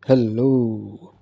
Hello.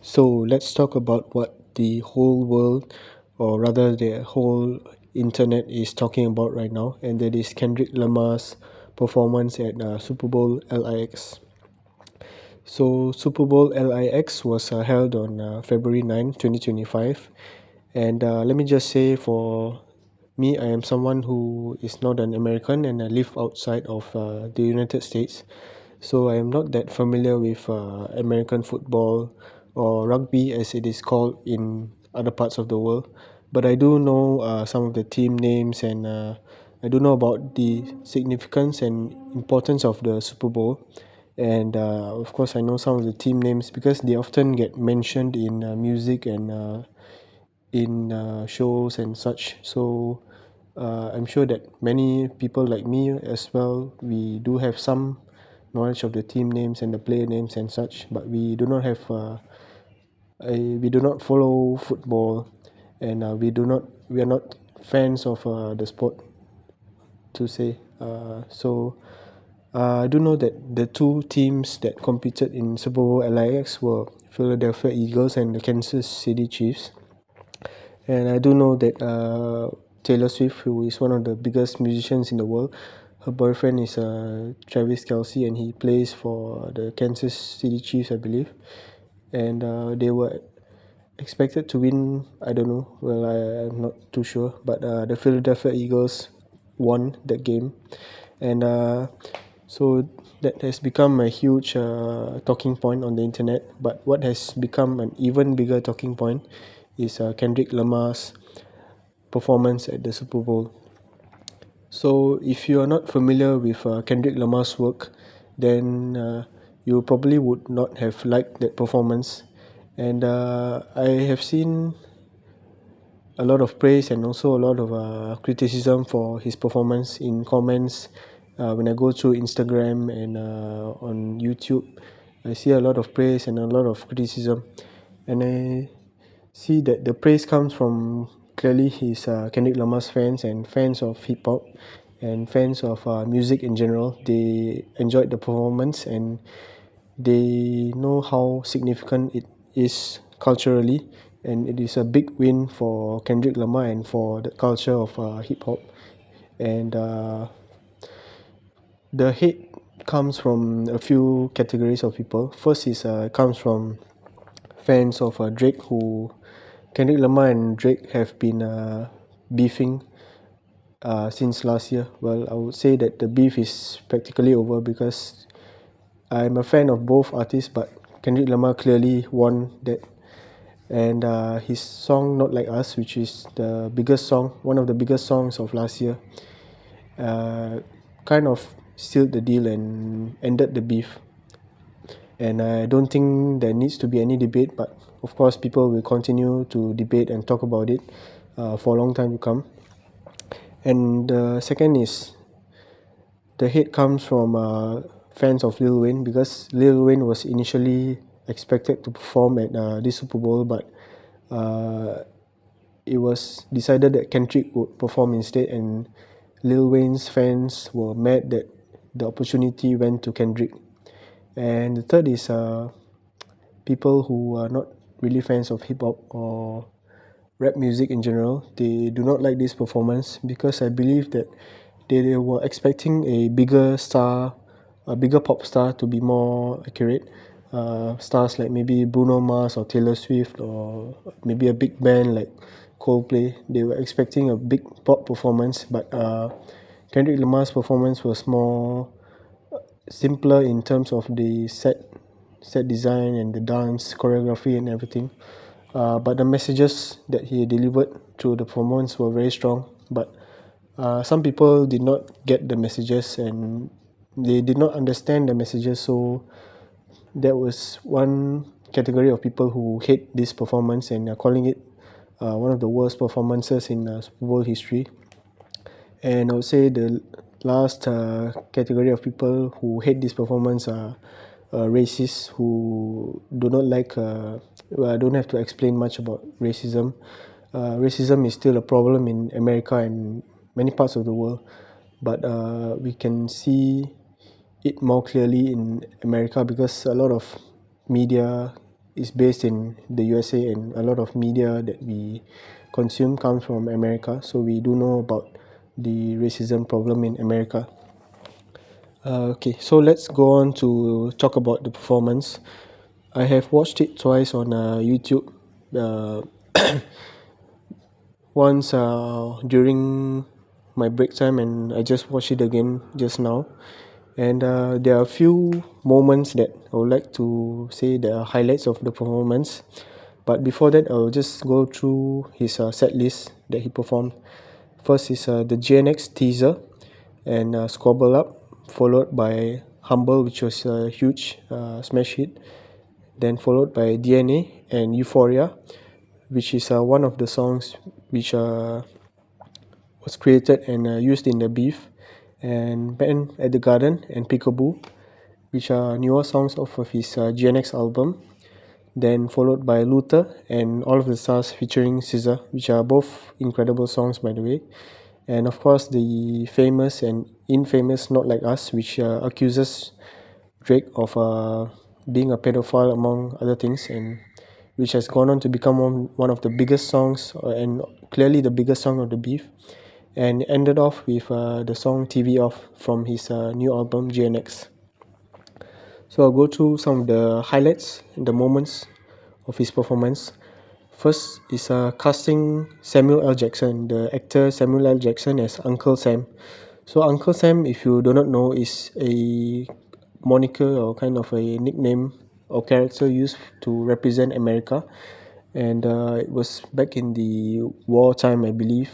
So let's talk about what the whole world, or rather the whole internet, is talking about right now, and that is Kendrick Lamar's performance at Super Bowl LIX. So Super Bowl LIX was held on February 9, 2025, and let me just say for me, I am someone who is not an American and I live outside of the United States. So I am not that familiar with American football or rugby as it is called in other parts of the world. But I do know some of the team names, and I do know about the significance and importance of the Super Bowl. And of course, I know some of the team names because they often get mentioned in music and in shows and such. So I'm sure that many people like me as well, we do have some knowledge of the team names and the player names and such, but we do not have we do not follow football, and we are not fans of the sport to say. I do know that the two teams that competed in Super Bowl LIX were Philadelphia Eagles and the Kansas City Chiefs. And I do know that Taylor Swift, who is one of the biggest musicians in the world, her boyfriend is Travis Kelsey, and he plays for the Kansas City Chiefs, I believe. And they were expected to win. I don't know. Well, I'm not too sure. But the Philadelphia Eagles won that game, and so that has become a huge talking point on the internet. But what has become an even bigger talking point is Kendrick Lamar's performance at the Super Bowl. So, if you are not familiar with Kendrick Lamar's work, then you probably would not have liked that performance. And I have seen a lot of praise and also a lot of criticism for his performance in comments. When I go through Instagram and on YouTube, I see a lot of praise and a lot of criticism. And I see that the praise comes from clearly his Kendrick Lamar's fans and fans of hip hop and fans of music in general. They enjoyed the performance and they know how significant it is culturally, and it is a big win for Kendrick Lamar and for the culture of hip hop. And the hate comes from a few categories of people. First is comes from fans of Drake, who Kendrick Lamar and Drake have been beefing since last year. Well, I would say that the beef is practically over because I'm a fan of both artists, but Kendrick Lamar clearly won that. And his song "Not Like Us," which is the biggest song, one of the biggest songs of last year, uh, kind of sealed the deal and ended the beef. And I don't think there needs to be any debate, but of course, people will continue to debate and talk about it for a long time to come. And the second is the hate comes from fans of Lil Wayne because Lil Wayne was initially expected to perform at this Super Bowl, but uh, it was decided that Kendrick would perform instead, and Lil Wayne's fans were mad that the opportunity went to Kendrick. And the third is people who are not really fans of hip hop or rap music in general. They do not like this performance because I believe that they were expecting a bigger pop star to be more accurate. Stars like maybe Bruno Mars or Taylor Swift, or maybe a big band like Coldplay. They were expecting a big pop performance, but Kendrick Lamar's performance was more simpler in terms of the set design and the dance choreography and everything. But the messages that he delivered through the performance were very strong. But some people did not get the messages and they did not understand the messages. So that was one category of people who hate this performance and are calling it one of the worst performances in Super Bowl history. And I would say the last category of people who hate this performance are racists who do not like. Well, I don't have to explain much about racism. Racism is still a problem in America and many parts of the world, but we can see it more clearly in America because a lot of media is based in the USA, and a lot of media that we consume comes from America, so we do know about the racism problem in America. Okay, so let's go on to talk about the performance. I have watched it twice on YouTube. Uh, Once during my break time, and I just watched it again just now. And there are a few moments that I would like to say the highlights of the performance. But before that, I'll just go through his set list that he performed. First is the GNX teaser and Squabble Up, followed by Humble, which was a huge smash hit. Then followed by DNA and Euphoria, which is one of the songs which was created and used in the beef, and Band at the Garden and Peekaboo, which are newer songs off of his GNX album. Then followed by Luther and All of the Stars featuring SZA, which are both incredible songs by the way. And of course the famous and infamous Not Like Us, which accuses Drake of being a pedophile among other things, and which has gone on to become one of the biggest songs and clearly the biggest song of the beef, and ended off with the song TV Off from his new album GNX. So I'll go through some of the highlights and the moments of his performance. First is casting Samuel L. Jackson, the actor Samuel L. Jackson, as Uncle Sam. So Uncle Sam, if you do not know, is a moniker or kind of a nickname or character used to represent America, and it was back in the wartime, I believe,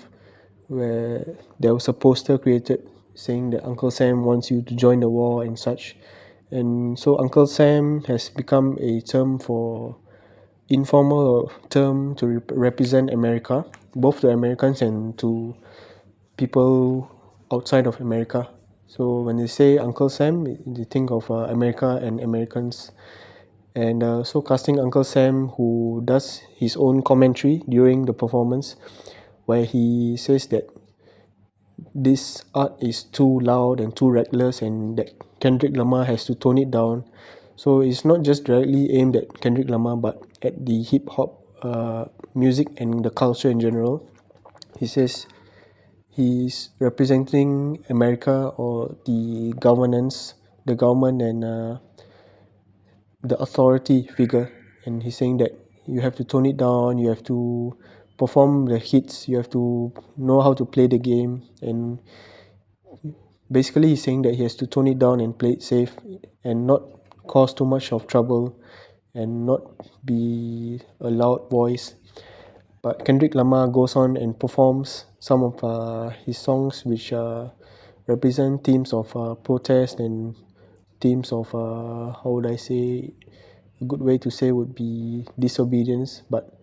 where there was a poster created saying that Uncle Sam wants you to join the war and such. And so Uncle Sam has become a term for informal term to represent America, both to Americans and to people outside of America. So when they say Uncle Sam, they think of America and Americans. And so casting Uncle Sam, who does his own commentary during the performance, where he says that this art is too loud and too reckless, and that Kendrick Lamar has to tone it down. So it's not just directly aimed at Kendrick Lamar, but at the hip hop music and the culture in general. He says he's representing America or the government, and the authority figure. And he's saying that you have to tone it down, you have to perform the hits, you have to know how to play the game, and basically he's saying that he has to tone it down and play it safe and not cause too much of trouble and not be a loud voice. But Kendrick Lamar goes on and performs some of his songs which represent themes of protest and themes of how would I say, a good way to say would be disobedience, but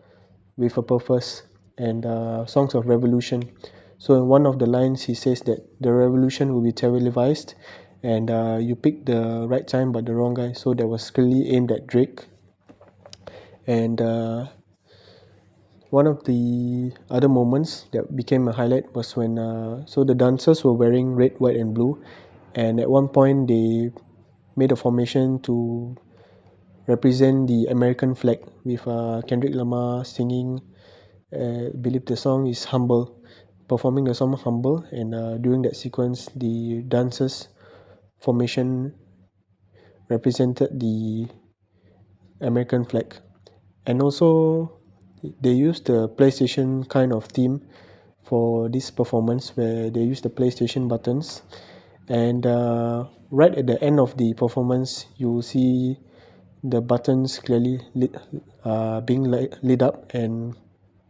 with a purpose, and songs of revolution. So in one of the lines he says that the revolution will be televised, and you picked the right time but the wrong guy. So that was clearly aimed at Drake. And one of the other moments that became a highlight was when so the dancers were wearing red, white and blue, and at one point they made a formation to represent the American flag with Kendrick Lamar singing, I believe the song is Humble, performing the song Humble, and during that sequence the dancers formation represented the American flag. And also they used the PlayStation kind of theme for this performance, where they used the PlayStation buttons, and right at the end of the performance you will see the buttons clearly being lit up, and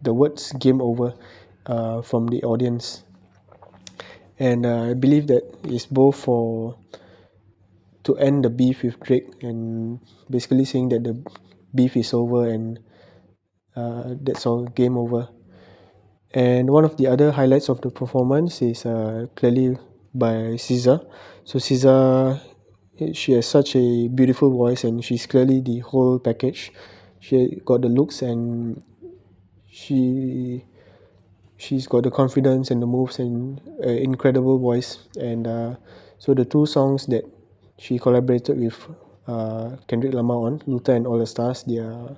the words game over from the audience. And I believe that is both for to end the beef with Drake, and basically saying that the beef is over, and that's all, game over. And one of the other highlights of the performance is clearly by SZA. So SZA, she has such a beautiful voice, and she's clearly the whole package. She got the looks, and she she's got the confidence and the moves and incredible voice. And so the two songs that she collaborated with Kendrick Lamar on Luther and All the Stars. They are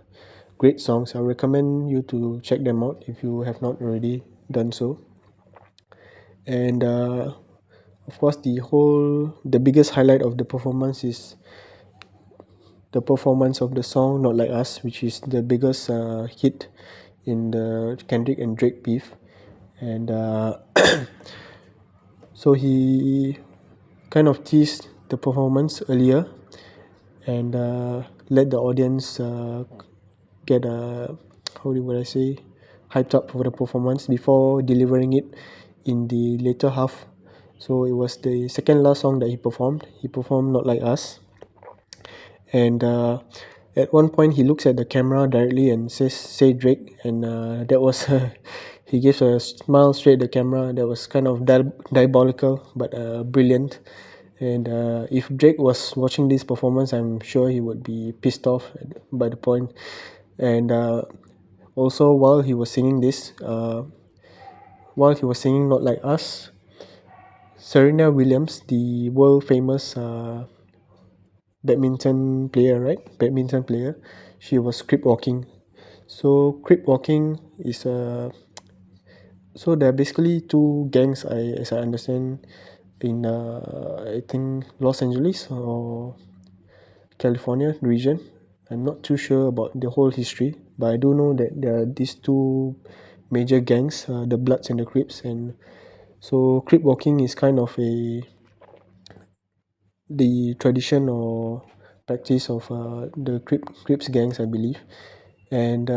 great songs. I recommend you to check them out if you have not already done so. And of course, the biggest highlight of the performance is the performance of the song "Not Like Us," which is the biggest hit in the Kendrick and Drake beef. And so he kind of teased the performance earlier and let the audience get how would I say, hyped up for the performance before delivering it in the later half. So it was the second last song that he performed. He performed "Not Like Us," and at one point he looks at the camera directly and says, "Say Drake," and that was he gives a smile straight at the camera. That was kind of diabolical but brilliant. And if Drake was watching this performance, I'm sure he would be pissed off by the point. And also, while he was singing "Not Like Us," Serena Williams, the world famous badminton player, she was crip walking. So crip walking is so there are basically two gangs, as I understand, in I think Los Angeles or California region. I'm not too sure about the whole history, but I do know that there are these two major gangs, the Bloods and the Crips. And so crip walking is kind of the tradition or practice of the Crips gangs, I believe. And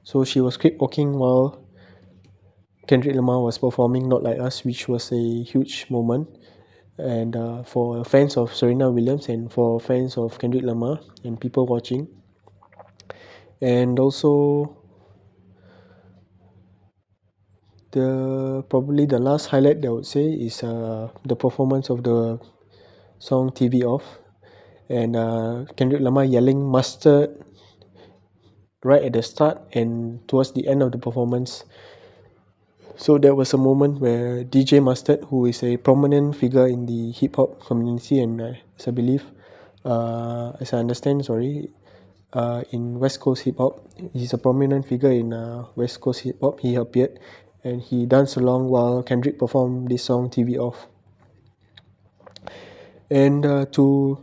so she was crip walking while Kendrick Lamar was performing "Not Like Us," which was a huge moment. And for fans of Serena Williams and for fans of Kendrick Lamar and people watching. And also, the probably the last highlight that I would say is the performance of the song "TV Off," and Kendrick Lamar yelling "mustard" right at the start and towards the end of the performance. So there was a moment where DJ Mustard, who is a prominent figure in the hip hop community, and as I believe, as I understand, in West Coast hip hop, he's a prominent figure in West Coast hip hop. He appeared and he danced along while Kendrick performed this song "TV Off." And to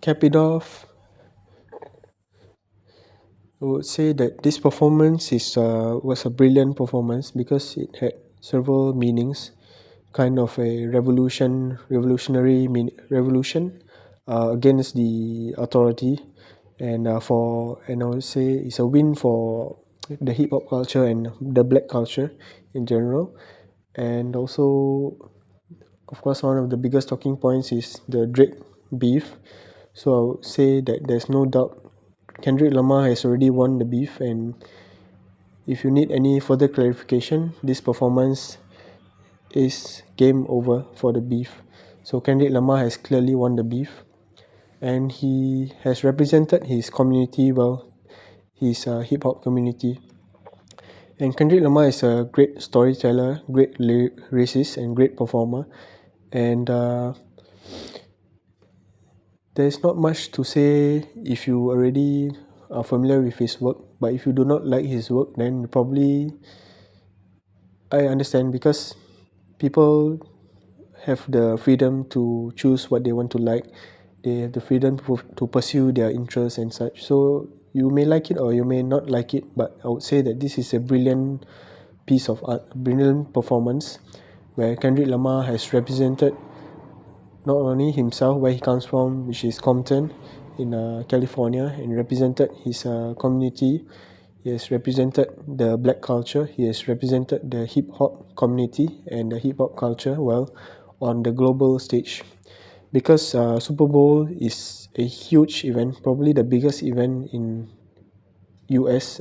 cap it off, I would say that this performance was a brilliant performance because it had several meanings, kind of a revolution against the authority, and I would say it's a win for the hip hop culture and the black culture in general. And also, of course, one of the biggest talking points is the Drake beef. So I would say that there's no doubt Kendrick Lamar has already won the beef, and if you need any further clarification, this performance is game over for the beef. So Kendrick Lamar has clearly won the beef, and he has represented his community well, his hip hop community. And Kendrick Lamar is a great storyteller, great lyricist, and great performer. And there's not much to say if you already are familiar with his work, but if you do not like his work, then probably I understand because people have the freedom to choose what they want to like. They have the freedom to pursue their interests and such. So you may like it or you may not like it, but I would say that this is a brilliant piece of art, brilliant performance where Kendrick Lamar has represented not only himself, where he comes from, which is Compton in California, and represented his community. He has represented the black culture. He has represented the hip hop community and the hip hop culture well on the global stage. Because Super Bowl is a huge event, probably the biggest event in US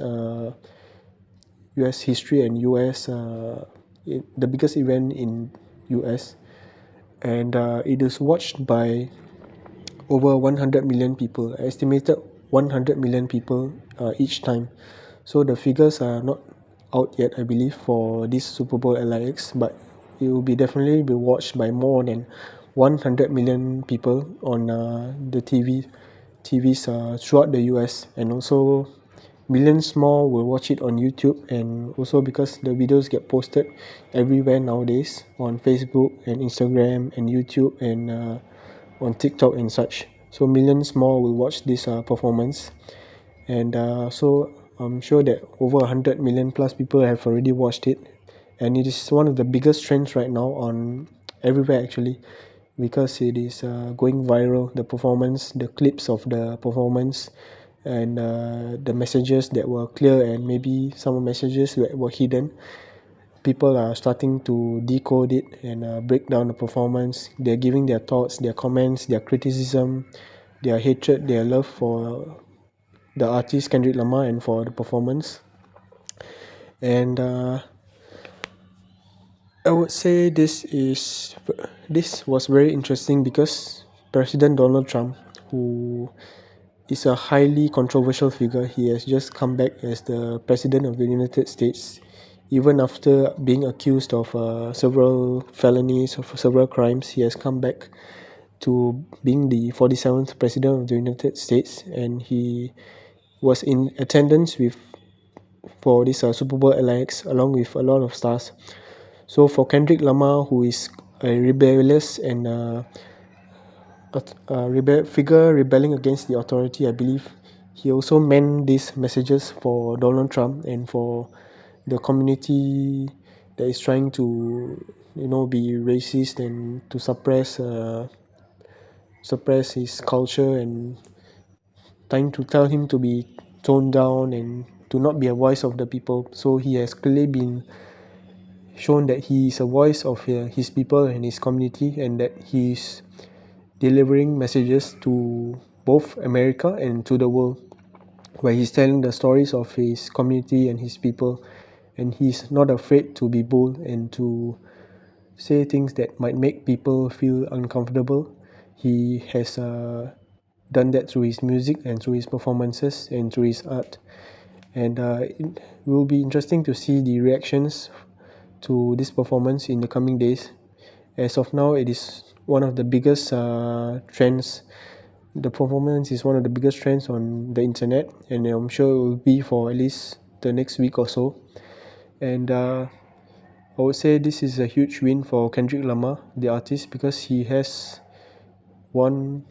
US history and the biggest event in US, and it is watched by over 100 million people, estimated 100 million people each time. So the figures are not out yet, I believe, for this Super Bowl LIX, but it will be definitely be watched by more than 100 million people on the TVs throughout the US, and also millions more will watch it on YouTube, and also because the videos get posted everywhere nowadays on Facebook and Instagram and YouTube and on TikTok and such. So millions more will watch this performance, and so I'm sure that over 100 million plus people have already watched it, and it is one of the biggest trends right now on everywhere actually, because it is going viral. The performance, the clips of the performance, and the messages that were clear and maybe some messages that were hidden. People are starting to decode it and break down the performance. They're giving their thoughts, their comments, their criticism, their hatred, their love for the artist Kendrick Lamar and for the performance. And I would say this was very interesting because President Donald Trump, who is a highly controversial figure, he has just come back as the president of the United States, even after being accused of several felonies, of several crimes. He has come back to being the 47th president of the United States, and he was in attendance with for this Super Bowl LAX along with a lot of stars. So for Kendrick Lamar, who is a rebellious and figure rebelling against the authority, I believe he also meant these messages for Donald Trump and for the community that is trying to, be racist and to suppress his culture, and trying to tell him to be toned down and to not be a voice of the people. So he has clearly been shown that he is a voice of his people and his community, and that he is delivering messages to both America and to the world, where he's telling the stories of his community and his people, and he's not afraid to be bold and to say things that might make people feel uncomfortable. He has done that through his music and through his performances and through his art, and it will be interesting to see the reactions to this performance in the coming days. As of now, it is one of the biggest trends. The performance is one of the biggest trends on the internet, and I'm sure it will be for at least the next week or so. And I would say this is a huge win for Kendrick Lamar, the artist, because he has won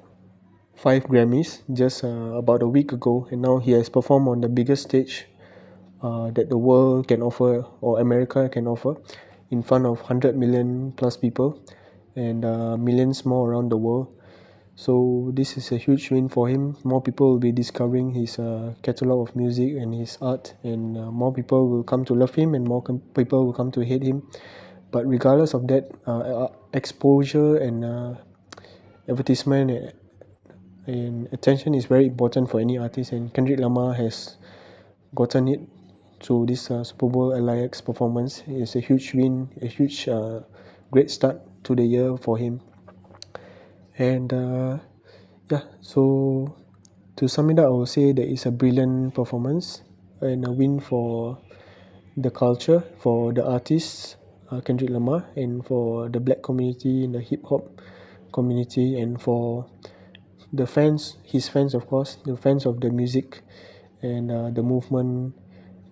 5 Grammys just about a week ago, and now he has performed on the biggest stage that the world can offer, or America can offer, in front of 100 million plus people, and millions more around the world. So this is a huge win for him. More people will be discovering his catalog of music and his art, and more people will come to love him, and more people will come to hate him. But regardless of that, exposure and advertisement and attention is very important for any artist, and Kendrick Lamar has gotten it through this Super Bowl LIX performance. It's a huge win, a huge great start to the year for him. And yeah, so to sum it up, I would say that it's a brilliant performance and a win for the culture, for the artists, Kendrick Lamar, and for the black community, the hip hop community, and for the fans, his fans, of course, the fans of the music and the movement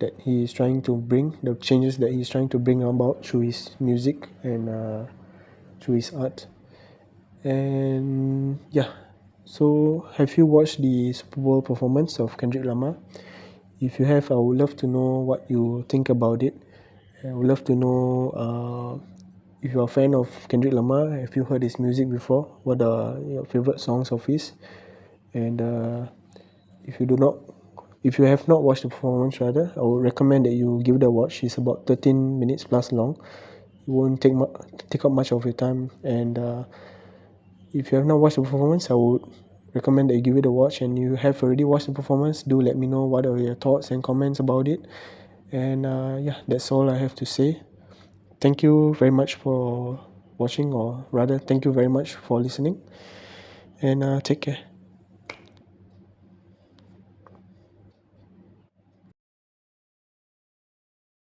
that he is trying to bring, the changes that he's trying to bring about through his music and through his art. And yeah, so have you watched the Super Bowl performance of Kendrick Lamar? If you have, I would love to know what you think about it. I would love to know if you're a fan of Kendrick Lamar. Have you heard his music before? What are your favorite songs of his? And if you do not, if you have not watched the performance, rather, I would recommend that you give it a watch. It's about 13 minutes plus long. It won't take up much of your time, and if you have not watched the performance, I would recommend that you give it a watch. And you have already watched the performance, do let me know what are your thoughts and comments about it. And yeah, that's all I have to say. Thank you very much for watching, or rather, thank you very much for listening. And take care.